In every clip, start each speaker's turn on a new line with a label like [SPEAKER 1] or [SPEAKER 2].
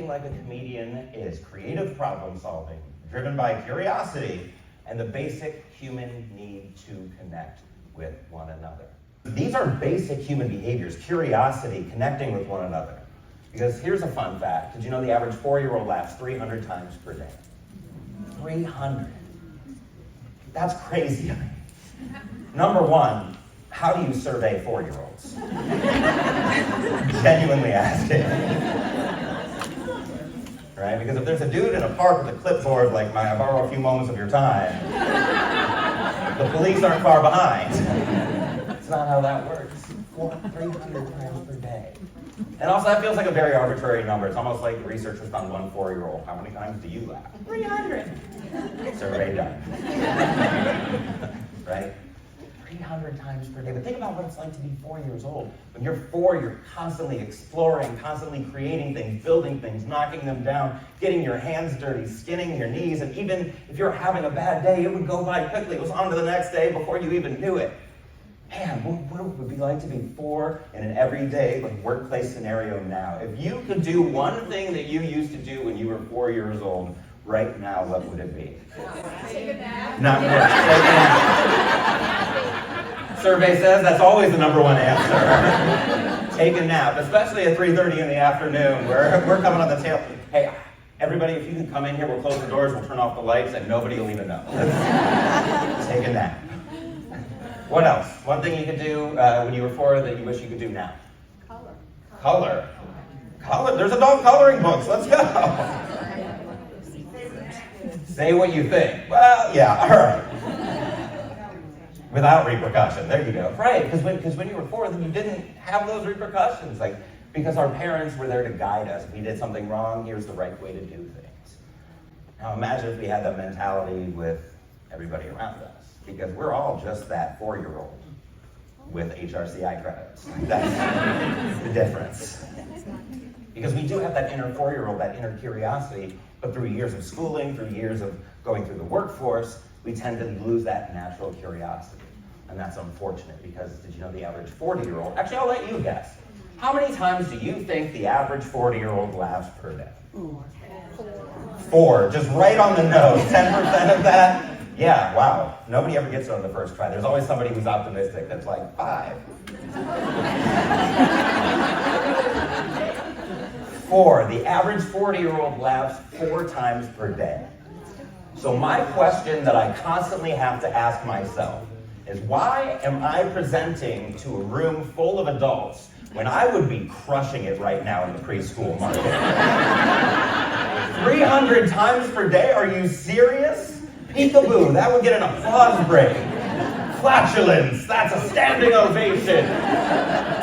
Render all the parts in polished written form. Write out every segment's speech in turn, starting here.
[SPEAKER 1] thinking like a comedian is creative problem solving, driven by curiosity, and the basic human need to connect with one another. These are basic human behaviors: curiosity, connecting with one another. Because here's a fun fact. Did you know the average 4-year-old laughs 300 times per day? 300. That's crazy. Number one, how do you survey 4-year-olds? Genuinely asking. Right? Because if there's a dude in a park with a clipboard like, "I borrow a few moments of your time," the police aren't far behind. It's not how that works. 300 times per day. And also, that feels like a very arbitrary number. It's almost like researchers found one 4-year-old. How many times do you laugh? 300. Survey done. Right? 300 times per day. But think about what it's like to be 4 years old. When you're 4, you're constantly exploring, constantly creating things, building things, knocking them down, getting your hands dirty, skinning your knees, and even if you're having a bad day, it would go by quickly. It was on to the next day before you even knew it. Man, what would it be like to be 4 in an everyday workplace scenario now? If you could do one thing that you used to do when you were 4 years old, right now, what would it be?
[SPEAKER 2] Take a nap.
[SPEAKER 1] Not work. Take a nap. Survey says that's always the number one answer. Take a nap, especially at 3:30 in the afternoon. We're coming on the tail. Hey, everybody, if you can come in here, we'll close the doors, we'll turn off the lights, and nobody will even know. Take a nap. What else? One thing you could do when you were 4 that you wish you could do now? Color. Color. There's adult coloring books. Let's go. Say what you think. Well, yeah, all right. Without repercussion. There you go. Right, because when you were 4, then you didn't have those repercussions. Because our parents were there to guide us. If we did something wrong, here's the right way to do things. Now imagine if we had that mentality with everybody around us. Because we're all just that 4-year-old with HRCI credits. That's the difference. Because we do have that inner 4-year-old, that inner curiosity, but through years of schooling, through years of going through the workforce, we tend to lose that natural curiosity. And that's unfortunate because did you know the average 40-year-old, actually I'll let you guess. How many times do you think the average 40-year-old laughs per day? 4, just right on the nose, 10% of that? Yeah, wow. Nobody ever gets it on the first try. There's always somebody who's optimistic that's like 5. 4. The average 40-year-old laughs 4 times per day. So my question that I constantly have to ask myself is why am I presenting to a room full of adults when I would be crushing it right now in the preschool market? 300 times per day? Are you serious? Peekaboo, that would get an applause break. Flatulence, that's a standing ovation.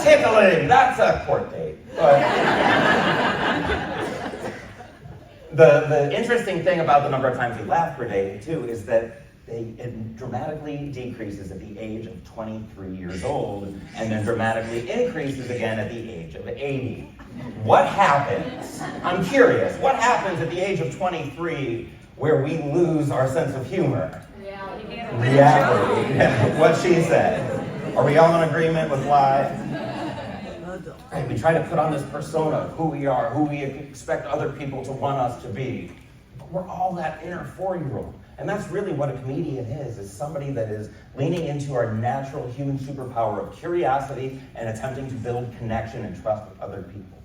[SPEAKER 1] Tickling, that's a court date. But the interesting thing about the number of times we laugh per day, too, is that it dramatically decreases at the age of 23 years old, and then dramatically increases again at the age of 80. What happens? I'm curious, what happens at the age of 23 where we lose our sense of humor? Reality. What she said. Are we all in agreement with why? Right, we try to put on this persona of who we are, who we expect other people to want us to be. But we're all that inner 4-year-old. And that's really what a comedian is somebody that is leaning into our natural human superpower of curiosity and attempting to build connection and trust with other people.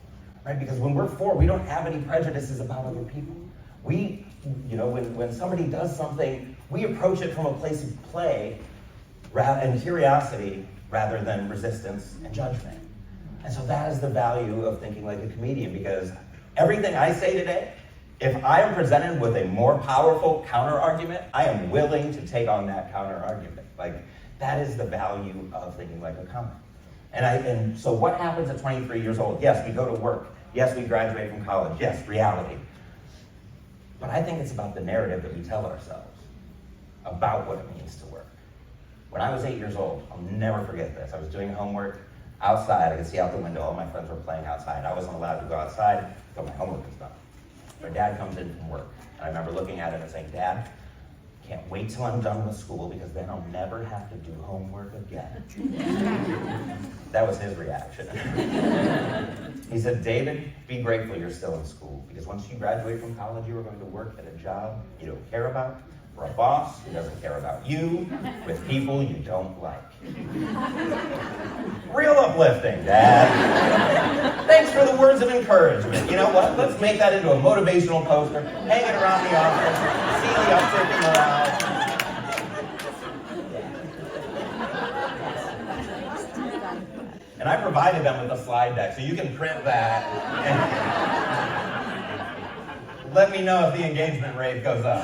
[SPEAKER 1] Right? Because when we're 4, we don't have any prejudices about other people. We, when somebody does something, we approach it from a place of play and curiosity rather than resistance and judgment. And so that is the value of thinking like a comedian, because everything I say today, if I am presented with a more powerful counter-argument, I am willing to take on that counter-argument. That is the value of thinking like a comic. And so what happens at 23 years old? Yes, we go to work. Yes, we graduate from college. Yes, reality. But I think it's about the narrative that we tell ourselves about what it means to work. When I was 8 years old, I'll never forget this. I was doing homework outside. I could see out the window. All my friends were playing outside. I wasn't allowed to go outside until my homework was done. My dad comes in from work, and I remember looking at him and saying, "Dad, can't wait till I'm done with school because then I'll never have to do homework again." That was his reaction. He said, David, be grateful you're still in school, because once you graduate from college, you are going to work at a job you don't care about, for a boss who doesn't care about you, with people you don't like. Real uplifting, Dad. Thanks for the words of encouragement. You know what? Let's make that into a motivational poster, hang it around the office, see the uptick in morale. And I provided them with a slide deck, so you can print that. And let me know if the engagement rate goes up.